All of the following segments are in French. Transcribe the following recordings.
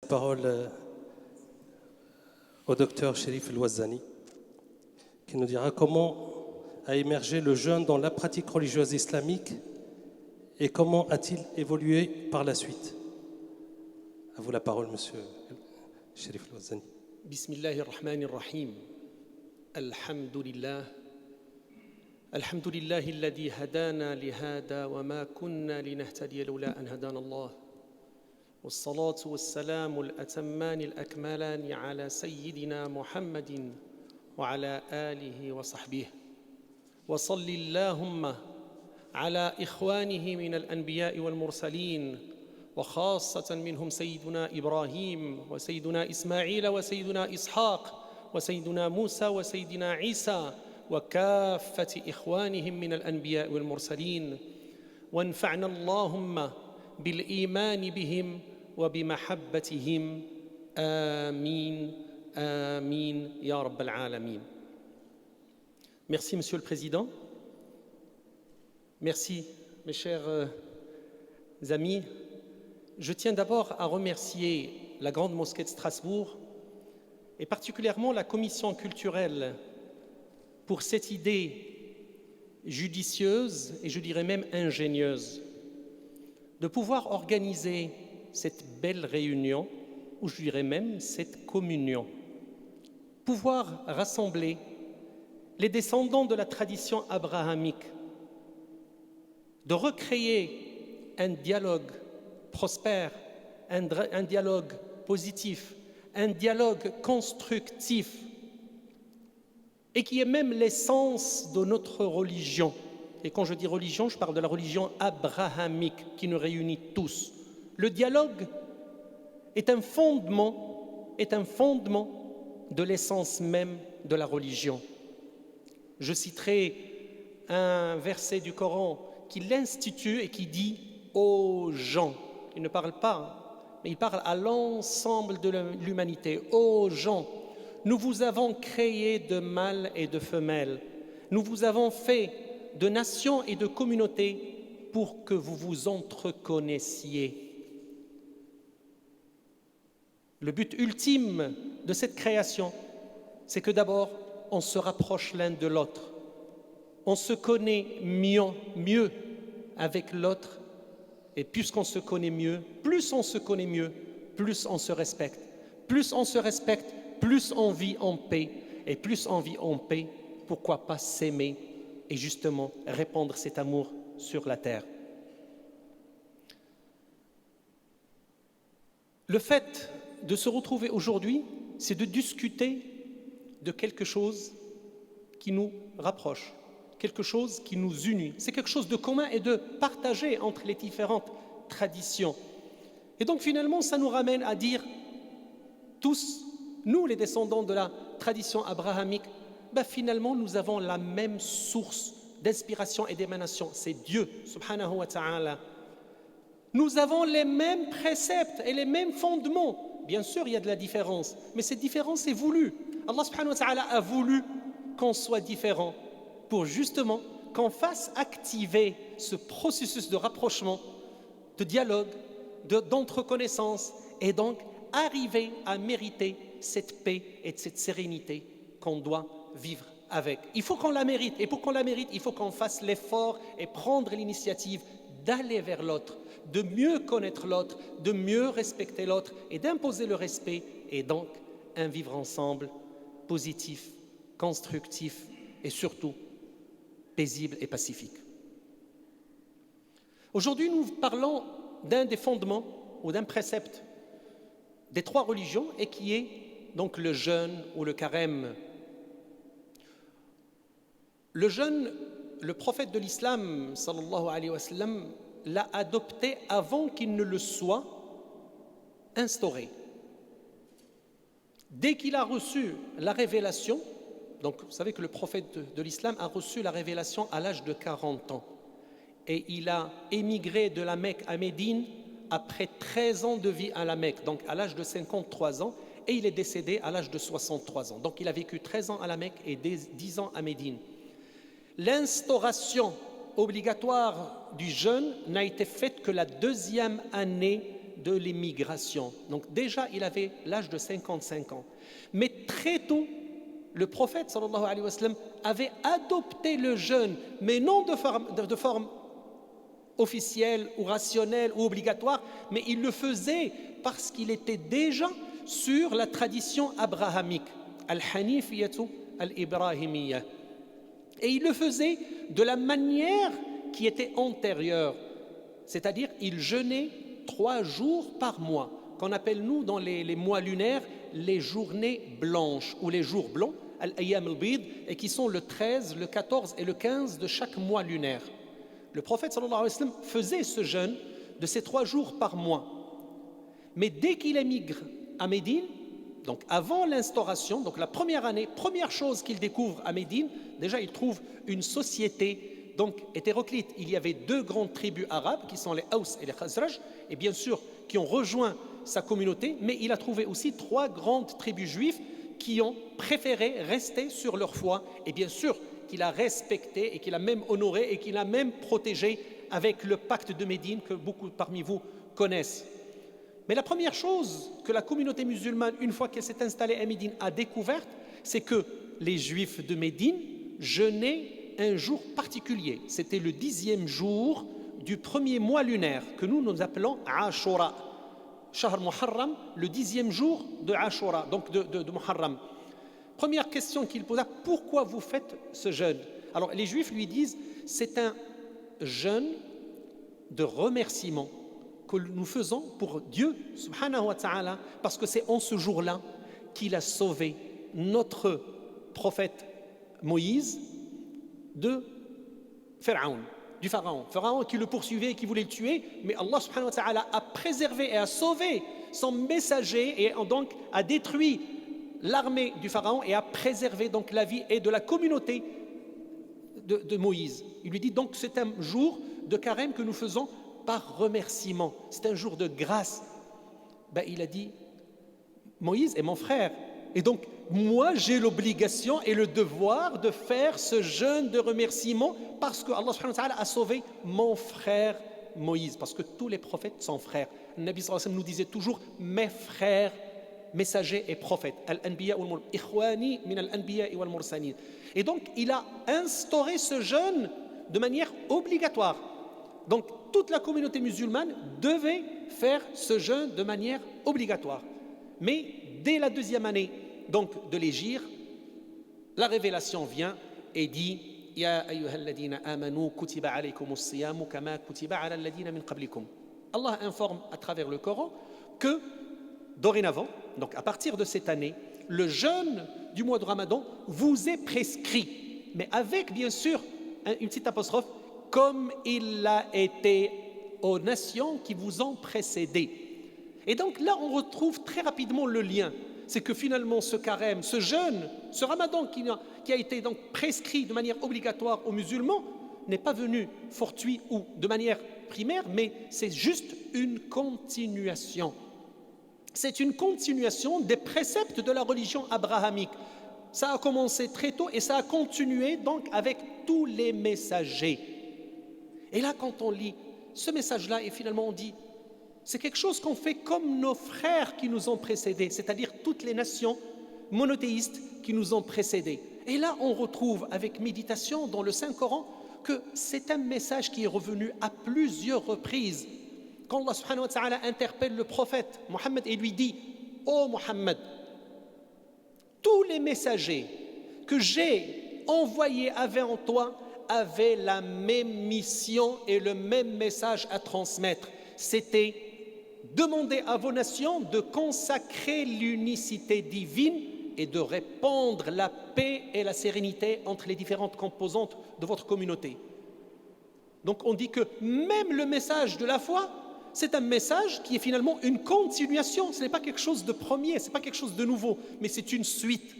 parole au docteur Chérif El-Ouazzani, qui nous dira comment a émergé le jeûne dans la pratique religieuse islamique et comment a-t-il évolué par la suite. À vous la parole, monsieur Chérif El-Ouazzani. Bismillahirrahmanirrahim. Alhamdulillah. الحمد لله الذي هدانا لهذا وما كنا لنهتدي لولا أن هدانا الله والصلاة والسلام الأتمان الأكملان على سيدنا محمد وعلى آله وصحبه وصل اللهم على إخوانه من الأنبياء والمرسلين وخاصة منهم سيدنا إبراهيم وسيدنا إسماعيل وسيدنا إسحاق وسيدنا موسى وسيدنا عيسى وكافة إخوانهم من الأنبياء والمرسلين وانفعنا اللهم بالإيمان بهم وبمحبتهم آمين آمين يا رب العالمين. Merci Monsieur le Président. Merci mes chers amis. Je tiens d'abord à remercier la Grande Mosquée de Strasbourg et particulièrement la Commission culturelle pour cette idée judicieuse et je dirais même ingénieuse de pouvoir organiser cette belle réunion, ou je dirais même cette communion, pouvoir rassembler les descendants de la tradition abrahamique, de recréer un dialogue prospère, un dialogue positif, un dialogue constructif, et qui est même l'essence de notre religion. Et quand je dis religion, je parle de la religion abrahamique qui nous réunit tous. Le dialogue est un fondement de l'essence même de la religion. Je citerai un verset du Coran qui l'institue et qui dit « aux gens ». Il ne parle pas, mais il parle à l'ensemble de l'humanité. « Aux gens ». Nous vous avons créé de mâles et de femelles. Nous vous avons fait de nations et de communautés pour que vous vous entreconnaissiez. Le but ultime de cette création, c'est que d'abord, on se rapproche l'un de l'autre. On se connaît mieux avec l'autre. Et puisqu'on se connaît mieux, plus on se connaît mieux, plus on se respecte. Plus on se respecte, plus on vit en paix, et plus on vit en paix, pourquoi pas s'aimer et justement répandre cet amour sur la terre. Le fait de se retrouver aujourd'hui, c'est de discuter de quelque chose qui nous rapproche, quelque chose qui nous unit. C'est quelque chose de commun et de partagé entre les différentes traditions. Et donc finalement, ça nous ramène à dire tous, nous, les descendants de la tradition abrahamique, finalement, nous avons la même source d'inspiration et d'émanation. C'est Dieu, subhanahu wa ta'ala. Nous avons les mêmes préceptes et les mêmes fondements. Bien sûr, il y a de la différence, mais cette différence est voulue. Allah subhanahu wa ta'ala a voulu qu'on soit différent pour justement qu'on fasse activer ce processus de rapprochement, de dialogue, d'entreconnaissance et donc arriver à mériter cette paix et cette sérénité qu'on doit vivre avec. Il faut qu'on la mérite, et pour qu'on la mérite, il faut qu'on fasse l'effort et prendre l'initiative d'aller vers l'autre, de mieux connaître l'autre, de mieux respecter l'autre et d'imposer le respect et donc un vivre ensemble positif, constructif et surtout paisible et pacifique. Aujourd'hui, nous parlons d'un des fondements ou d'un précepte des trois religions et qui est donc le jeûne ou le carême. Le jeûne, le prophète de l'islam, sallallahu alayhi wa sallam, l'a adopté avant qu'il ne le soit instauré. Dès qu'il a reçu la révélation, donc vous savez que le prophète de l'islam a reçu la révélation à l'âge de 40 ans et il a émigré de la Mecque à Médine après 13 ans de vie à la Mecque, donc à l'âge de 53 ans, et il est décédé à l'âge de 63 ans. Donc il a vécu 13 ans à la Mecque et 10 ans à Médine. L'instauration obligatoire du jeûne n'a été faite que la deuxième année de l'émigration. Donc déjà, il avait l'âge de 55 ans. Mais très tôt, le prophète sallallahu alayhi wa sallam avait adopté le jeûne, mais non de forme officielle ou rationnelle ou obligatoire, mais il le faisait parce qu'il était déjà sur la tradition abrahamique, al-hanifiyatu al-ibrahimiyya. Et il le faisait de la manière qui était antérieure, c'est-à-dire il jeûnait 3 jours par mois, qu'on appelle nous dans les mois lunaires les journées blanches ou les jours blancs, al-ayyam al-bid, et qui sont le 13, le 14 et le 15 de chaque mois lunaire. Le prophète sallallahu alayhi wa sallam faisait ce jeûne de ces 3 jours par mois. Mais dès qu'il émigre à Médine, donc avant l'instauration, donc la première année, première chose qu'il découvre à Médine, déjà il trouve une société donc hétéroclite. Il y avait 2 grandes tribus arabes qui sont les Aws et les Khazraj, et bien sûr qui ont rejoint sa communauté, mais il a trouvé aussi 3 grandes tribus juives qui ont préféré rester sur leur foi, et bien sûr qu'il a respecté et qu'il a même honoré et qu'il a même protégé avec le pacte de Médine que beaucoup parmi vous connaissent. Mais la première chose que la communauté musulmane, une fois qu'elle s'est installée à Médine, a découverte, c'est que les Juifs de Médine jeûnaient un jour particulier. C'était le 10e jour du premier mois lunaire, que nous appelons Ashura. Shahr Muharram, le 10e jour de Ashura, donc de Muharram. Première question qu'il posa, pourquoi vous faites ce jeûne? Alors les Juifs lui disent, c'est un jeûne de remerciement que nous faisons pour Dieu, subhanahu wa ta'ala, parce que c'est en ce jour-là qu'il a sauvé notre prophète Moïse de Pharaon, du Pharaon. Pharaon qui le poursuivait et qui voulait le tuer, mais Allah subhanahu wa ta'ala a préservé et a sauvé son messager et donc a détruit l'armée du Pharaon et a préservé donc la vie et de la communauté de Moïse. Il lui dit donc c'est un jour de carême que nous faisons par remerciement, c'est un jour de grâce. Il a dit Moïse est mon frère et donc moi j'ai l'obligation et le devoir de faire ce jeûne de remerciement parce que Allah subhanahu wa ta'ala a sauvé mon frère Moïse, parce que tous les prophètes sont frères. Le Nabi sallallahu alayhi wa sallam nous disait toujours mes frères messagers et prophètes, al-anbiya wal ikhwani min al-anbiya wal mursalin. Et donc il a instauré ce jeûne de manière obligatoire. Donc toute la communauté musulmane devait faire ce jeûne de manière obligatoire. Mais dès la 2e année donc de l'hégire, la révélation vient et dit ya ayyuhalladhina amanu kutiba alaykumus siyamu kama kutiba ala alladhina min qablikum. Allah informe à travers le Coran que dorénavant, donc à partir de cette année, le jeûne du mois de Ramadan vous est prescrit, mais avec bien sûr une petite apostrophe, comme il l'a été aux nations qui vous ont précédé. Et donc là, on retrouve très rapidement le lien. C'est que finalement, ce carême, ce jeûne, ce Ramadan qui a été donc prescrit de manière obligatoire aux musulmans, n'est pas venu fortuit ou de manière primaire, mais c'est juste une continuation. C'est une continuation des préceptes de la religion abrahamique. Ça a commencé très tôt et ça a continué donc avec tous les messagers. Et là, quand on lit ce message-là et finalement on dit, c'est quelque chose qu'on fait comme nos frères qui nous ont précédés, c'est-à-dire toutes les nations monothéistes qui nous ont précédés. Et là, on retrouve avec méditation dans le Saint-Coran que c'est un message qui est revenu à plusieurs reprises. Quand Allah subhanahu wa ta'ala interpelle le prophète Mohammed et lui dit « Ô Mohammed, tous les messagers que j'ai envoyés avant toi avaient la même mission et le même message à transmettre. C'était demander à vos nations de consacrer l'unicité divine et de répandre la paix et la sérénité entre les différentes composantes de votre communauté. » Donc on dit que même le message de la foi, c'est un message qui est finalement une continuation. Ce n'est pas quelque chose de premier, ce n'est pas quelque chose de nouveau, mais c'est une suite.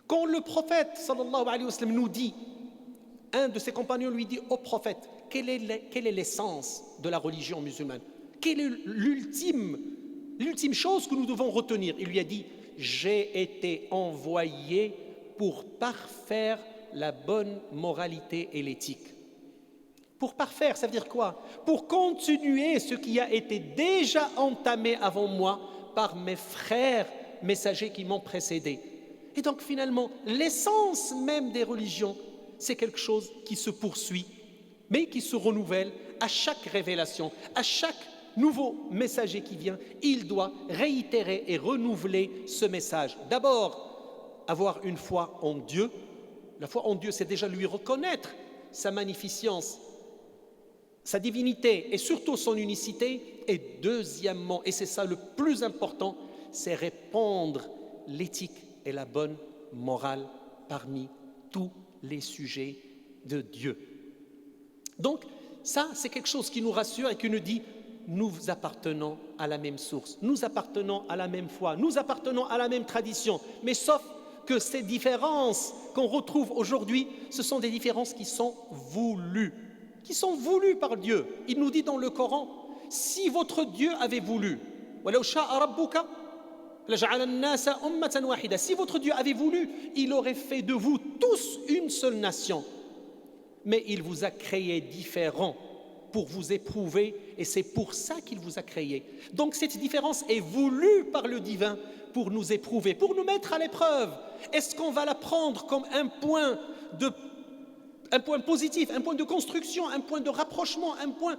Quand le prophète sallallahu alayhi wa sallam nous dit, un de ses compagnons lui dit au prophète, quelle est l'essence de la religion musulmane? Quelle est l'ultime chose que nous devons retenir? Il lui a dit, j'ai été envoyé pour parfaire la bonne moralité et l'éthique. Pour parfaire, ça veut dire quoi? Pour continuer ce qui a été déjà entamé avant moi par mes frères messagers qui m'ont précédé. Et donc finalement, l'essence même des religions, c'est quelque chose qui se poursuit, mais qui se renouvelle à chaque révélation, à chaque nouveau messager qui vient. Il doit réitérer et renouveler ce message. D'abord, avoir une foi en Dieu. La foi en Dieu, c'est déjà lui reconnaître sa magnificence, sa divinité et surtout son unicité. Et deuxièmement, et c'est ça le plus important, c'est répandre l'éthique et la bonne morale parmi tous les sujets de Dieu. Donc, ça, c'est quelque chose qui nous rassure et qui nous dit nous appartenons à la même source, nous appartenons à la même foi, nous appartenons à la même tradition, mais sauf que ces différences qu'on retrouve aujourd'hui, ce sont des différences qui sont voulues par Dieu. Il nous dit dans le Coran, si votre Dieu avait voulu, si votre Dieu avait voulu, il aurait fait de vous tous une seule nation. Mais il vous a créés différents pour vous éprouver et c'est pour ça qu'il vous a créés. Donc cette différence est voulue par le divin pour nous éprouver, pour nous mettre à l'épreuve. Est-ce qu'on va la prendre comme un point positif, un point de construction, un point de rapprochement, un point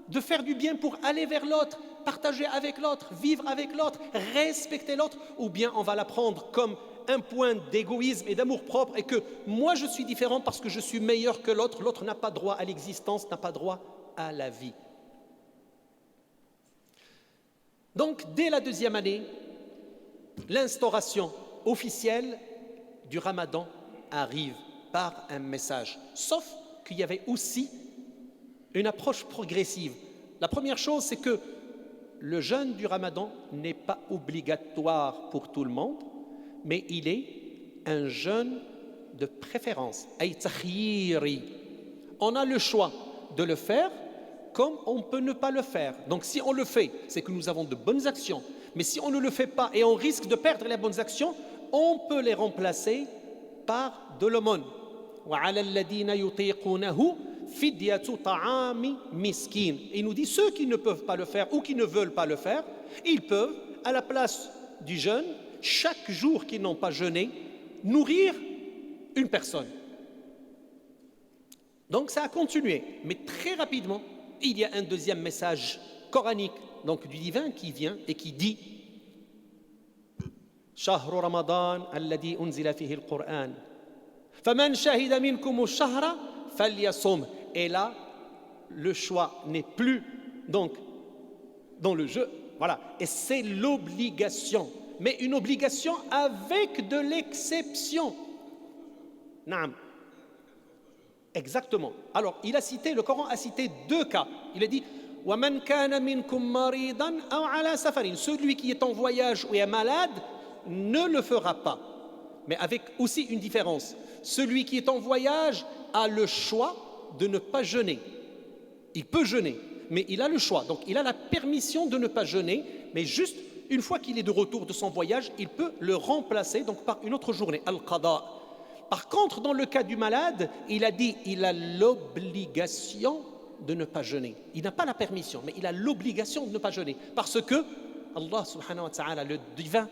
de faire du bien pour aller vers l'autre, partager avec l'autre, vivre avec l'autre, respecter l'autre, ou bien on va la prendre comme un point d'égoïsme et d'amour-propre et que moi je suis différent parce que je suis meilleur que l'autre, l'autre n'a pas droit à l'existence, n'a pas droit à la vie. Donc dès la deuxième année, l'instauration officielle du Ramadan arrive par un message, sauf qu'il y avait aussi une approche progressive. La première chose, c'est que le jeûne du Ramadan n'est pas obligatoire pour tout le monde, mais il est un jeûne de préférence. On a le choix de le faire comme on peut ne pas le faire. Donc si on le fait, c'est que nous avons de bonnes actions. Mais si on ne le fait pas et on risque de perdre les bonnes actions, on peut les remplacer par de l'aumône. Il nous dit ceux qui ne peuvent pas le faire ou qui ne veulent pas le faire, ils peuvent, à la place du jeûne, chaque jour qu'ils n'ont pas jeûné, nourrir une personne. Donc ça a continué, mais très rapidement, il y a un deuxième message coranique, donc du divin, qui vient et qui dit Shahru Ramadan alladhi unzila fihi al-Qur'an. Faman shahida minkum ash-shahra falyasum. Et là, le choix n'est plus donc dans le jeu, voilà, et c'est l'obligation, mais une obligation avec de l'exception. Naam. Exactement. Alors, le Coran a cité deux cas. Il a dit وَمَنْ كَانَ مِنْكُمْ مَرِيضًا أَوْ عَلَى سَفَرٍ. Celui qui est en voyage ou est malade ne le fera pas. Mais avec aussi une différence. Celui qui est en voyage a le choix de ne pas jeûner. Il peut jeûner, mais il a le choix. Donc, il a la permission de ne pas jeûner, mais juste une fois qu'il est de retour de son voyage, il peut le remplacer donc par une autre journée, al-qada. Par contre, dans le cas du malade, il a dit il a l'obligation de ne pas jeûner. Il n'a pas la permission, mais il a l'obligation de ne pas jeûner. Parce que Allah subhanahu wa ta'ala, le divin,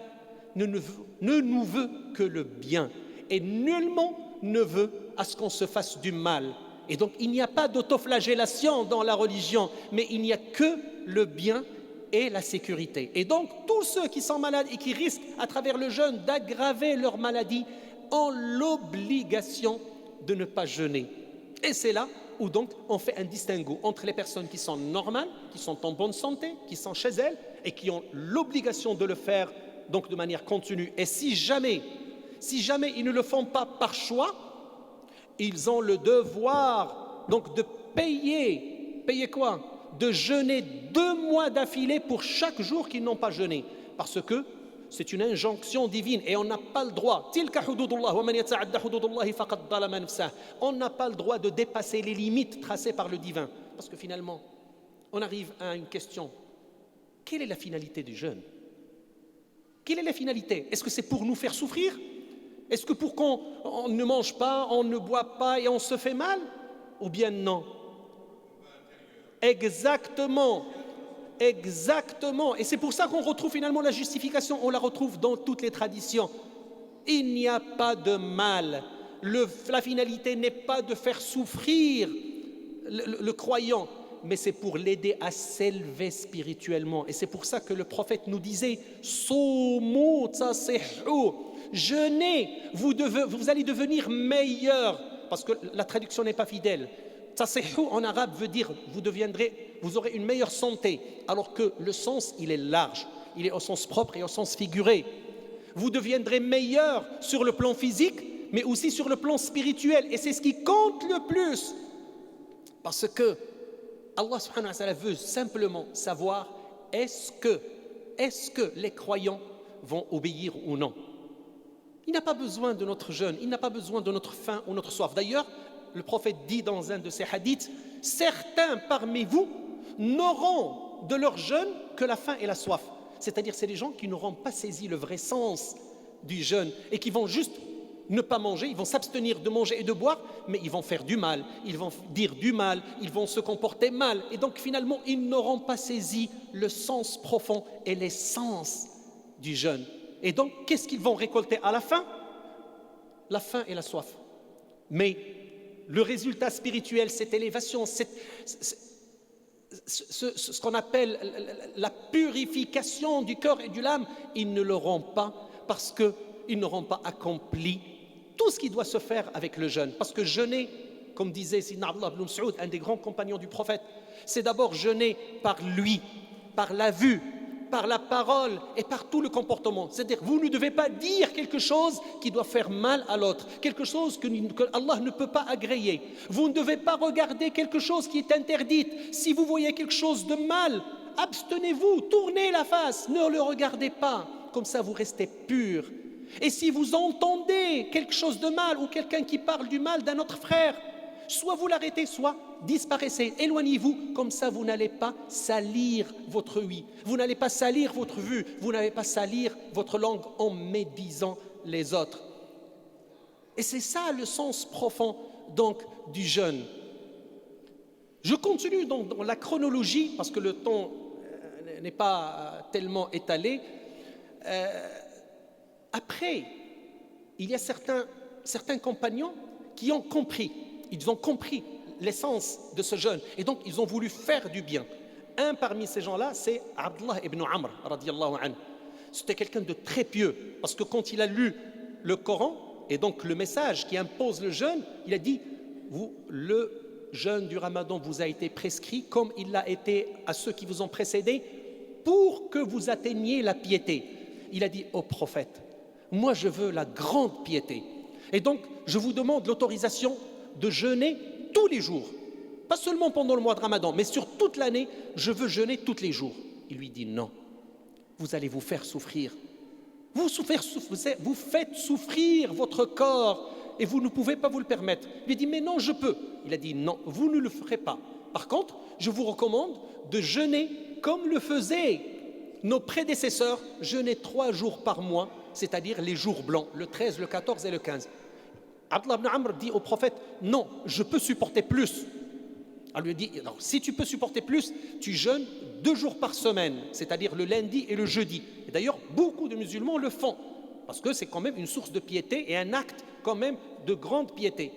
ne nous veut que le bien. Et nullement ne veut à ce qu'on se fasse du mal. Et donc, il n'y a pas d'autoflagellation dans la religion, mais il n'y a que le bien et la sécurité. Et donc, tous ceux qui sont malades et qui risquent, à travers le jeûne, d'aggraver leur maladie, ont l'obligation de ne pas jeûner. Et c'est là où donc on fait un distinguo entre les personnes qui sont normales, qui sont en bonne santé, qui sont chez elles et qui ont l'obligation de le faire donc de manière continue. Et si jamais ils ne le font pas par choix, ils ont le devoir donc de payer quoi? De jeûner 2 mois d'affilée pour chaque jour qu'ils n'ont pas jeûné. Parce que c'est une injonction divine et on n'a pas le droit. On n'a pas le droit de dépasser les limites tracées par le divin. Parce que finalement, on arrive à une question. Quelle est la finalité du jeûne? Quelle est la finalité? Est-ce que c'est pour nous faire souffrir? Est-ce que pour qu'on ne mange pas, on ne boit pas et on se fait mal? Ou bien non? Exactement. Exactement. Et c'est pour ça qu'on retrouve finalement la justification, on la retrouve dans toutes les traditions. Il n'y a pas de mal. La finalité n'est pas de faire souffrir le croyant, mais c'est pour l'aider à s'élever spirituellement. Et c'est pour ça que le prophète nous disait Soumu tasihhu, jeûnez, vous allez devenir meilleur. Parce que la traduction n'est pas fidèle. Tasihhu en arabe veut dire vous aurez une meilleure santé, alors que le sens il est large, il est au sens propre et au sens figuré. Vous deviendrez meilleur sur le plan physique, mais aussi sur le plan spirituel. Et c'est ce qui compte le plus. Parce que Allah subhanahu wa ta'ala veut simplement savoir est-ce que les croyants vont obéir ou non. Il n'a pas besoin de notre jeûne, il n'a pas besoin de notre faim ou notre soif. D'ailleurs, le prophète dit dans un de ses hadiths, certains parmi vous n'auront de leur jeûne que la faim et la soif. C'est-à-dire, c'est les gens qui n'auront pas saisi le vrai sens du jeûne et qui vont juste ne pas manger, ils vont s'abstenir de manger et de boire, mais ils vont faire du mal, ils vont dire du mal, ils vont se comporter mal. Et donc, finalement, ils n'auront pas saisi le sens profond et l'essence du jeûne. Et donc, qu'est-ce qu'ils vont récolter à la fin? La faim et la soif. Mais le résultat spirituel, cette élévation, ce qu'on appelle la purification du cœur et de l'âme, ils ne l'auront pas parce qu'ils n'auront pas accompli tout ce qui doit se faire avec le jeûne. Parce que jeûner, comme disait Sidna Abdullah ibn Mas'ud, un des grands compagnons du prophète, c'est d'abord jeûner par lui, par la vue, par la parole et par tout le comportement. C'est-à-dire, vous ne devez pas dire quelque chose qui doit faire mal à l'autre, quelque chose que Allah ne peut pas agréer. Vous ne devez pas regarder quelque chose qui est interdit. Si vous voyez quelque chose de mal, abstenez-vous, tournez la face, ne le regardez pas. Comme ça, vous restez pur. Et si vous entendez quelque chose de mal ou quelqu'un qui parle du mal d'un autre frère, soit vous l'arrêtez, soit disparaissez, éloignez-vous, comme ça vous n'allez pas salir votre ouïe, vous n'allez pas salir votre vue, vous n'allez pas salir votre langue en médisant les autres. Et c'est ça le sens profond donc du jeûne. Je continue dans la chronologie, parce que le temps n'est pas tellement étalé. Après, il y a certains compagnons qui ont compris, ils ont compris l'essence de ce jeûne et donc ils ont voulu faire du bien. Un parmi ces gens-là, c'est Abdullah ibn Amr, radiyallahu anhu. C'était quelqu'un de très pieux, parce que quand il a lu le Coran et donc le message qui impose le jeûne, il a dit, le jeûne du Ramadan vous a été prescrit comme il l'a été à ceux qui vous ont précédés pour que vous atteigniez la piété. Il a dit au prophète, moi je veux la grande piété et donc je vous demande l'autorisation de jeûner tous les jours, pas seulement pendant le mois de Ramadan, mais sur toute l'année, je veux jeûner tous les jours. Il lui dit non, vous allez vous faire souffrir, vous faites souffrir votre corps et vous ne pouvez pas vous le permettre. Il lui dit mais non, je peux. Il a dit non, vous ne le ferez pas. Par contre, je vous recommande de jeûner comme le faisaient nos prédécesseurs, jeûner 3 jours par mois, c'est-à-dire les jours blancs, le 13, le 14 et le 15. Abdullah ibn Amr dit au prophète, non, je peux supporter plus. On lui dit, alors, si tu peux supporter plus, tu jeûnes 2 jours par semaine, c'est-à-dire le lundi et le jeudi. Et d'ailleurs, beaucoup de musulmans le font, parce que c'est quand même une source de piété et un acte quand même de grande piété.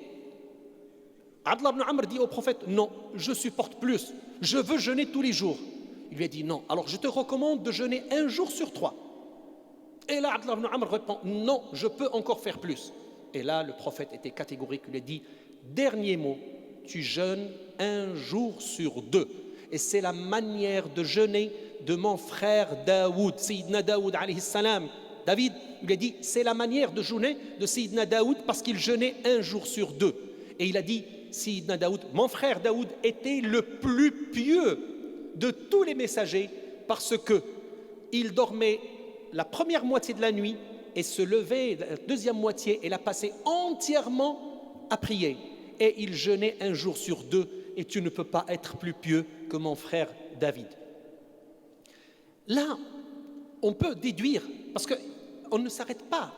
Abdullah ibn Amr dit au prophète, non, je supporte plus, je veux jeûner tous les jours. Il lui a dit, non, alors je te recommande de jeûner 1 jour sur 3. Et là, Abdullah ibn Amr répond, non, je peux encore faire plus. Et là, le prophète était catégorique, il lui a dit, dernier mot, tu jeûnes 1 jour sur 2. Et c'est la manière de jeûner de mon frère Daoud, Sayyidina Daoud alayhi salam. David, il a dit, c'est la manière de jeûner de Sayyidina Daoud parce qu'il jeûnait 1 jour sur 2. Et il a dit, Sayyidina Daoud, mon frère Daoud était le plus pieux de tous les messagers parce qu'il dormait la première moitié de la nuit et se levait la deuxième moitié et la passait entièrement à prier. Et il jeûnait 1 jour sur 2 et tu ne peux pas être plus pieux que mon frère David. Là, on peut déduire, parce qu'on ne s'arrête pas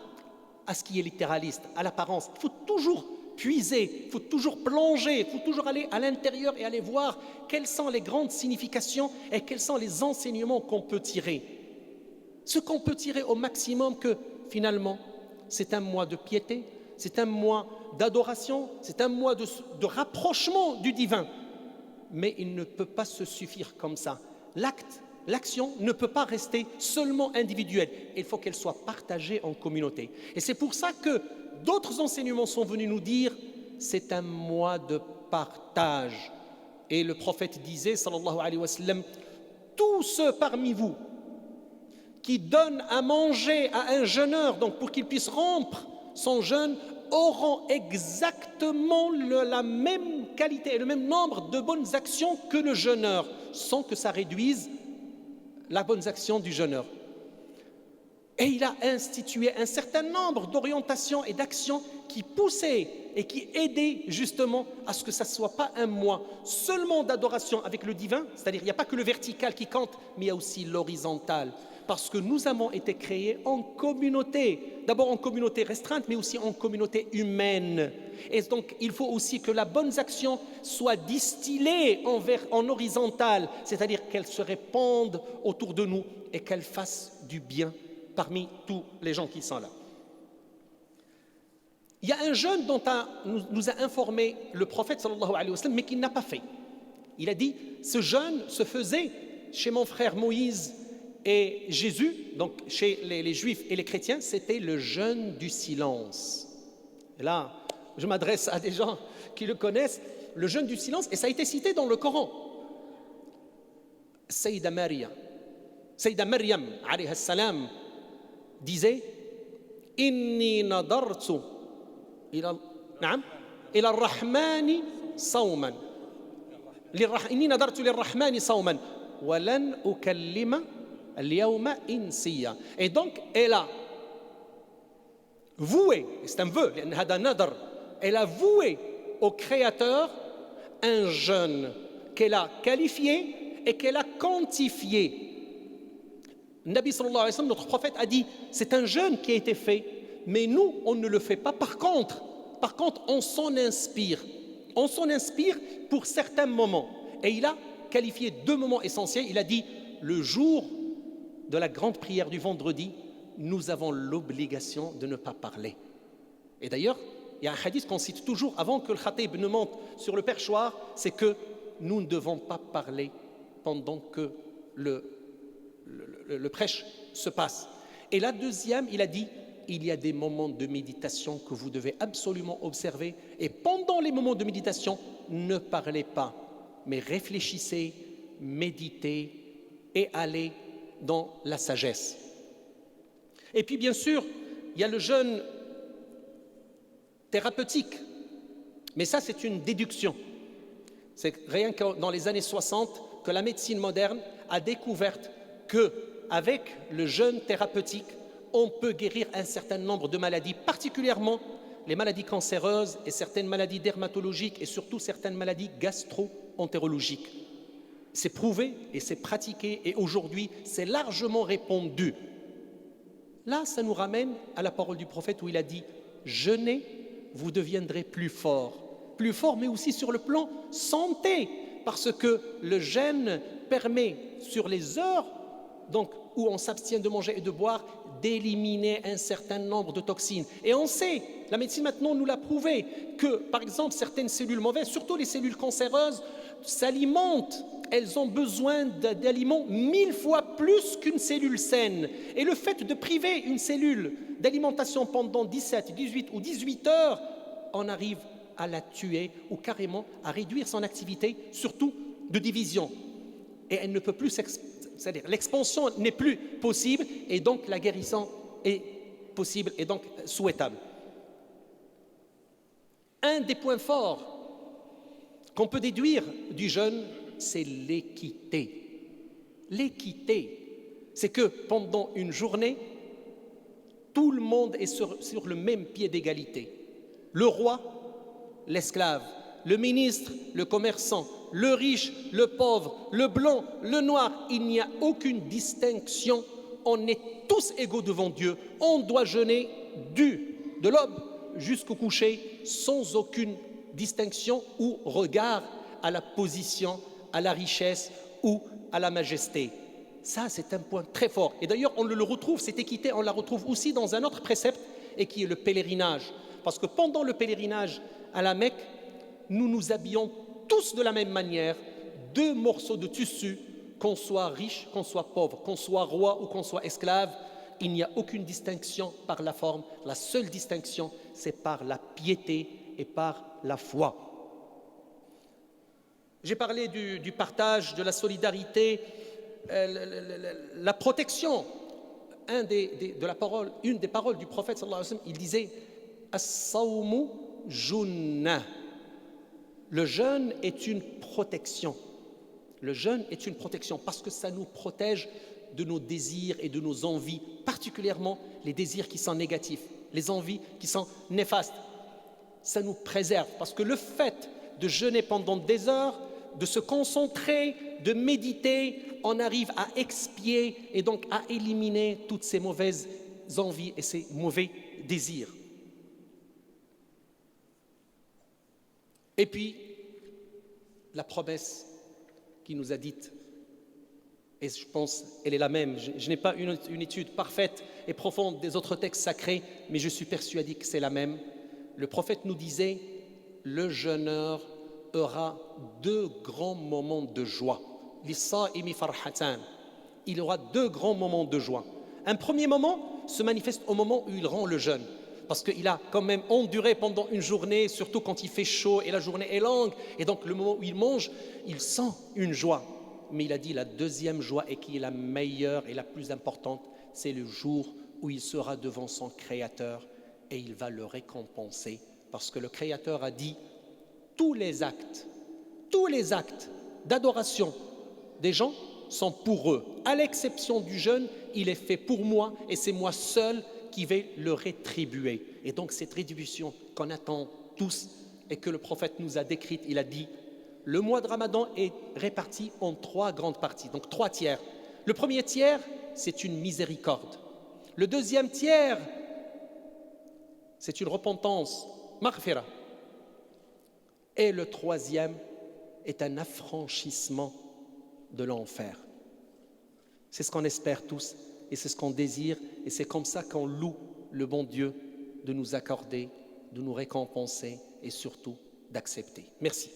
à ce qui est littéraliste, à l'apparence. Il faut toujours puiser, il faut toujours plonger, il faut toujours aller à l'intérieur et aller voir quelles sont les grandes significations et quels sont les enseignements qu'on peut tirer. Ce qu'on peut tirer au maximum, que finalement, c'est un mois de piété, c'est un mois d'adoration, c'est un mois de rapprochement du divin. Mais il ne peut pas se suffire comme ça. L'action ne peut pas rester seulement individuelle. Il faut qu'elle soit partagée en communauté. Et c'est pour ça que d'autres enseignements sont venus nous dire c'est un mois de partage. Et le prophète disait, sallallahu alayhi wa sallam, tous ceux parmi vous qui donnent à manger à un jeûneur, donc pour qu'il puisse rompre son jeûne, auront exactement la même qualité et le même nombre de bonnes actions que le jeûneur, sans que ça réduise la bonne action du jeûneur. Et il a institué un certain nombre d'orientations et d'actions qui poussaient et qui aidaient justement à ce que ça ne soit pas un mois seulement d'adoration avec le divin, c'est-à-dire il n'y a pas que le vertical qui compte, mais il y a aussi l'horizontal. Parce que nous avons été créés en communauté, d'abord en communauté restreinte, mais aussi en communauté humaine. Et donc, il faut aussi que la bonne action soit distillée en horizontal, c'est-à-dire qu'elle se répande autour de nous et qu'elle fasse du bien parmi tous les gens qui sont là. Il y a un jeûne dont nous a informé le prophète sallallahu alayhi wa sallam, mais qu'il n'a pas fait. Il a dit, ce jeûne se faisait chez mon frère Moïse et Jésus, donc chez les Juifs et les chrétiens, c'était le jeûne du silence. Et là, je m'adresse à des gens qui le connaissent, le jeûne du silence, et ça a été cité dans le Coran. Sayyida Maryam, alayha salam, disait « Inni nadartu ila ar-Rahmani sawman. Inni nadartu lir-Rahmani sawman. Wa lan ukallima al-yawma insiya. » Et donc, elle a voué, c'est un vœu, elle a voué au Créateur un jeûne qu'elle a qualifié et qu'elle a quantifié. Nabi sallallahu alayhi wa sallam, notre prophète, a dit c'est un jeûne qui a été fait, mais nous, on ne le fait pas. Par contre, on s'en inspire. On s'en inspire pour certains moments. Et il a qualifié 2 moments essentiels. Il a dit le jour de la grande prière du vendredi, nous avons l'obligation de ne pas parler. Et d'ailleurs, il y a un hadith qu'on cite toujours avant que le khatib ne monte sur le perchoir, c'est que nous ne devons pas parler pendant que le prêche se passe. Et la deuxième, il a dit, il y a des moments de méditation que vous devez absolument observer. Et pendant les moments de méditation, ne parlez pas, mais réfléchissez, méditez et allez dans la sagesse. Et puis bien sûr, il y a le jeûne thérapeutique. Mais ça, c'est une déduction. C'est rien que dans les années 60 que la médecine moderne a découvert qu'avec le jeûne thérapeutique, on peut guérir un certain nombre de maladies, particulièrement les maladies cancéreuses et certaines maladies dermatologiques et surtout certaines maladies gastro-entérologiques. C'est prouvé et c'est pratiqué et aujourd'hui, c'est largement répandu. Là, ça nous ramène à la parole du prophète où il a dit « Jeûnez, vous deviendrez plus fort, mais aussi sur le plan santé, parce que le jeûne permet sur les heures donc, où on s'abstient de manger et de boire, d'éliminer un certain nombre de toxines. Et on sait, la médecine maintenant nous l'a prouvé, que par exemple certaines cellules mauvaises, surtout les cellules cancéreuses, s'alimentent, elles ont besoin d'aliments 1000 fois plus qu'une cellule saine. Et le fait de priver une cellule d'alimentation pendant 17, 18 ou 18 heures, on arrive à la tuer ou carrément à réduire son activité, surtout de division. Et elle ne peut plus c'est-à-dire l'expansion n'est plus possible et donc la guérison est possible et donc souhaitable. Un des points forts qu'on peut déduire du jeûne, c'est l'équité. L'équité, c'est que pendant une journée, tout le monde est sur le même pied d'égalité. Le roi, l'esclave, le ministre, le commerçant, le riche, le pauvre, le blanc, le noir, il n'y a aucune distinction. On est tous égaux devant Dieu. On doit jeûner de l'aube jusqu'au coucher sans aucune distinction ou regard à la position, à la richesse ou à la majesté. Ça, c'est un point très fort. Et d'ailleurs, on le retrouve, cette équité, on la retrouve aussi dans un autre précepte, et qui est le pèlerinage. Parce que pendant le pèlerinage à la Mecque, nous nous habillons tous de la même manière, 2 morceaux de tissu, qu'on soit riche, qu'on soit pauvre, qu'on soit roi ou qu'on soit esclave. Il n'y a aucune distinction par la forme. La seule distinction, c'est par la piété et par la foi. J'ai parlé du partage, de la solidarité, la protection. Une des paroles du prophète sallallahu alayhi wa sallam, il disait As-sawmu junnah. Le jeûne est une protection. Le jeûne est une protection parce que ça nous protège de nos désirs et de nos envies, particulièrement les désirs qui sont négatifs, les envies qui sont néfastes. Ça nous préserve parce que le fait de jeûner pendant des heures, de se concentrer, de méditer, on arrive à expier et donc à éliminer toutes ces mauvaises envies et ces mauvais désirs. Et puis, la promesse qui nous a dite, et je pense qu'elle est la même, je n'ai pas une étude parfaite et profonde des autres textes sacrés, mais je suis persuadé que c'est la même. Le prophète nous disait, le jeûneur aura 2 grands moments de joie. Il aura 2 grands moments de joie. Un premier moment se manifeste au moment où il rend le jeûne, parce qu'il a quand même enduré pendant une journée, surtout quand il fait chaud et la journée est longue, et donc le moment où il mange, il sent une joie. Mais il a dit la deuxième joie, et qui est la meilleure et la plus importante, c'est le jour où il sera devant son Créateur et il va le récompenser, parce que le Créateur a dit tous les actes d'adoration des gens sont pour eux, à l'exception du jeûne, il est fait pour moi et c'est moi seul qui vais le rétribuer. Et donc cette rétribution qu'on attend tous et que le prophète nous a décrite, il a dit le mois de Ramadan est réparti en 3 grandes parties, donc 3 tiers. Le premier tiers, c'est une miséricorde. Le deuxième tiers, c'est une repentance, maghfira. Et le troisième est un affranchissement de l'enfer. C'est ce qu'on espère tous et c'est ce qu'on désire et c'est comme ça qu'on loue le bon Dieu de nous accorder, de nous récompenser et surtout d'accepter. Merci.